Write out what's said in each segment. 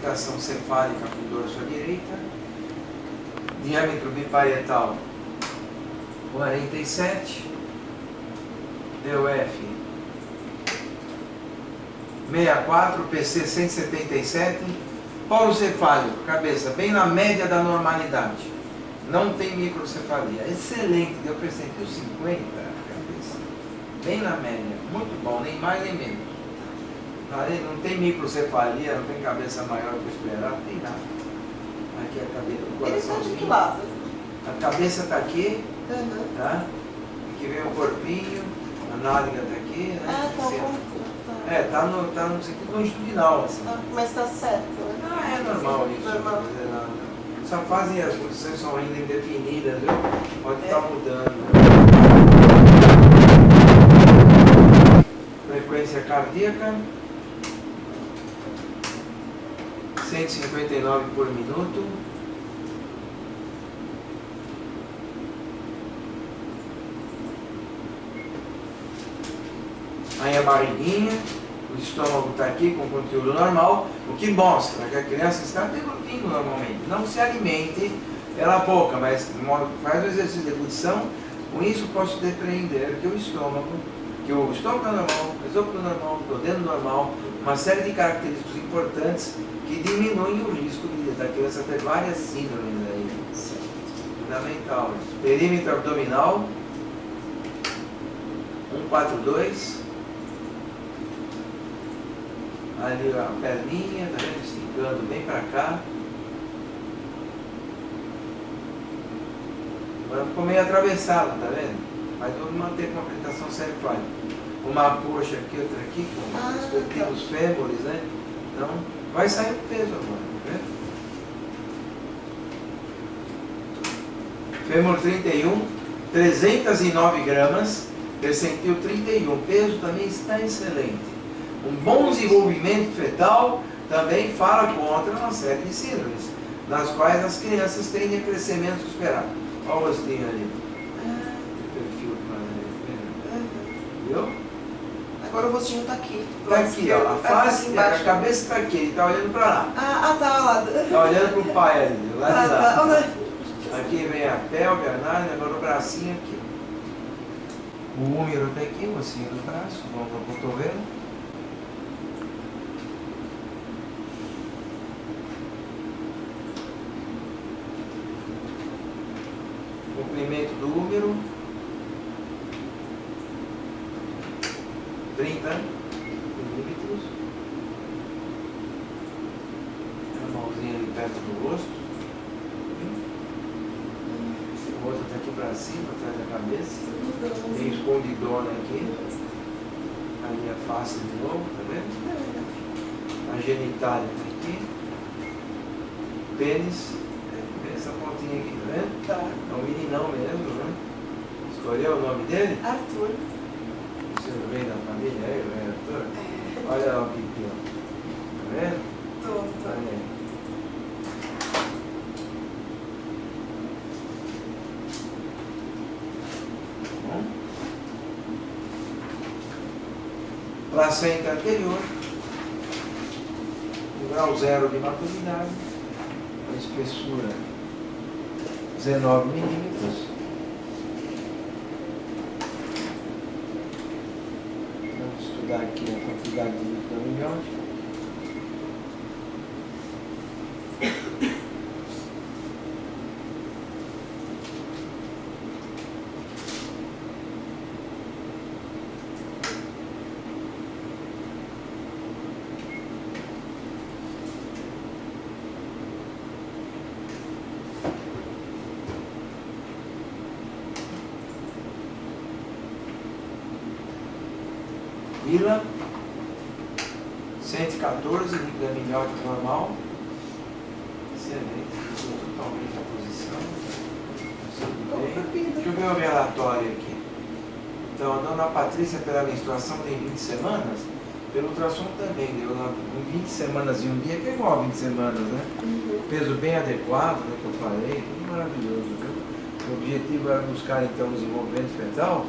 orientação cefálica com dorso à direita, diâmetro biparietal 47, DOF 64, PC 177, polo cefálico, cabeça bem na média da normalidade, não tem microcefalia, excelente, deu percentil 50, cabeça, bem na média, muito bom, nem mais nem menos. Não tem microcefalia, não tem cabeça maior que esperar, não tem nada. Aqui é a cabeça, o coraçãozinho. Ele está de que lado? A cabeça está aqui, Uhum. tá? Aqui vem o corpinho, a nádega está aqui, né? Ah, tá Assim, bom. é, tá no sentido longitudinal, assim. Ah, mas está certo, né? Ah, é normal isso. Normal. Só fazem as posições são ainda indefinidas, viu? Pode estar mudando. Frequência cardíaca 159 por minuto. Aí a barriguinha, o estômago está aqui com conteúdo normal, o que mostra que a criança está deglutindo normalmente. Não se alimente pela boca, mas faz o exercício de deglutição. Com isso posso depreender que o estômago é normal, o esôfago é normal, o duodeno normal, uma série de características importantes que diminuem o risco da criança ter várias síndromes aí. Fundamental. Perímetro abdominal 142. Ali a perninha, tá vendo? Esticando bem para cá. Agora ficou meio atravessado, tá vendo? Mas vamos manter com a apresentação cefálica. Uma coxa aqui, outra aqui, com os respectivos fêmures, né? Então, vai sair o peso agora, tá vendo? Fêmur 31, 309 gramas, percentil 31. O peso também está excelente. Um bom desenvolvimento fetal também fala contra uma série de síndromes, nas quais as crianças tendem a crescer menos que o esperado. Olha o rostinho ali. O perfil que viu? Agora o rostinho está aqui. Está aqui, ó. A face, a cabeça está aqui, ele está olhando para lá. Tá lá. Está olhando para o pai ali, lá de lá. Tá. Aqui vem a pelve, a nádega, agora o bracinho aqui. O húmero está aqui, o ossinho do braço, vamos para o cotovelo. Comprimento do úmero 30 milímetros. A mãozinha ali perto do rosto. O outro está aqui para cima, atrás da cabeça. Tem escondidona aqui. Ali a face de novo, tá vendo? A genitália está aqui. Pênis. Essa pontinha aqui, tá vendo? Tá. É um meninão mesmo, né? Escolheu o nome dele? Arthur. Você vem da família aí, o Arthur? Olha lá o pipi, ó. Tá vendo? Tô. Olha aí. Bom. Placenta anterior. O grau 0 de maturidade. A espessura 19 milímetros. Vamos estudar aqui a quantidade de líquido amniótico. Vila 114, líquido amniótico normal. Excelente, totalmente a posição. Tudo bem. Deixa eu ver o relatório aqui. Então, a dona Patrícia, pela menstruação, tem 20 semanas. Pelo ultrassom também, deu lá 20 semanas e um dia, que é igual a 20 semanas, né? Peso bem adequado, né, que eu falei, tudo maravilhoso, viu? O objetivo era buscar, então, o desenvolvimento fetal.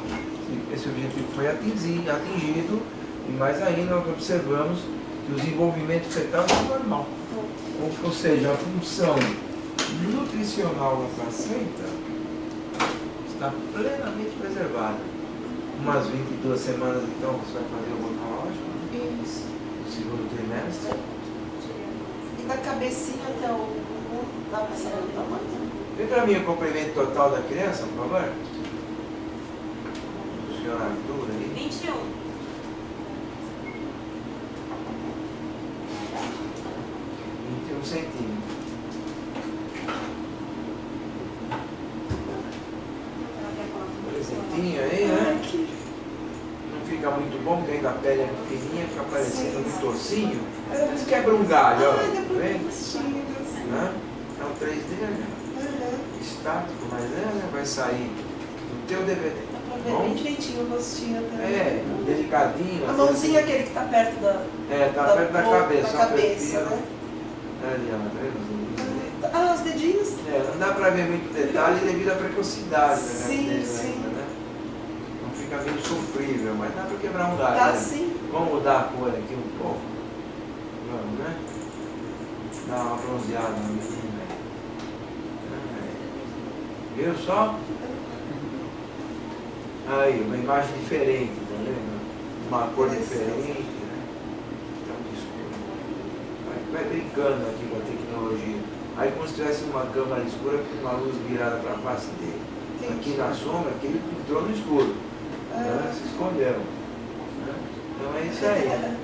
Esse objetivo foi atingido, e mais ainda nós observamos que o desenvolvimento fetal é normal. Ou seja, a função nutricional da placenta está plenamente preservada. Umas 22 semanas, então, você vai fazer o morfológico, Isso. no segundo trimestre. E da cabecinha até o bumbum, dá pra saber o tamanho? Vê para mim o comprimento total da criança, por favor. O senhor Arthur aí. 21. 21 centímetros. Presentinho aí, né? Aqui. Não fica muito bom, porque ainda a pele é fininha, fica parecendo um tocinho. Eles quebram um galho, ó. Ai, Tá depois vendo? dos tiros. Né? É um 3D, né? Estático, mas vai sair do teu DVD. Dá pra ver Bom? bem direitinho o rostinho também. É, delicadinho. A mãozinha é aquele que tá perto da... Tá perto da boca, cabeça. Da ó, cabeça, perfil. né? Ali, ó, tá vendo? Ah, os dedinhos? Não dá pra ver muito detalhe devido à precocidade da Sim, gravidez sim. ainda, né? Não fica meio sofrível, mas dá pra quebrar um galho. Tá né? sim. Vamos mudar a cor aqui um pouco. Vamos, né? Dar uma bronzeada na menina. Viu só? Aí, uma imagem diferente, tá vendo? Uma cor diferente, né? Então, desculpa. Vai brincando aqui com a tecnologia. Aí como se tivesse uma câmera escura com uma luz virada para a face dele. Aqui na sombra, que ele entrou no escuro. Né? Se escondeu. Né? Então é isso aí.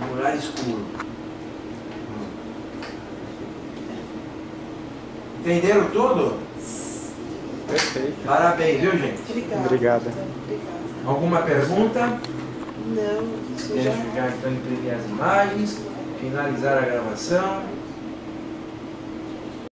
Um lugar escuro. Entenderam tudo? Perfeito. Parabéns, viu, gente? Obrigada. Obrigada. Obrigada. Alguma pergunta? Não, isso Deixa já... eu já então imprimir as imagens, finalizar a gravação.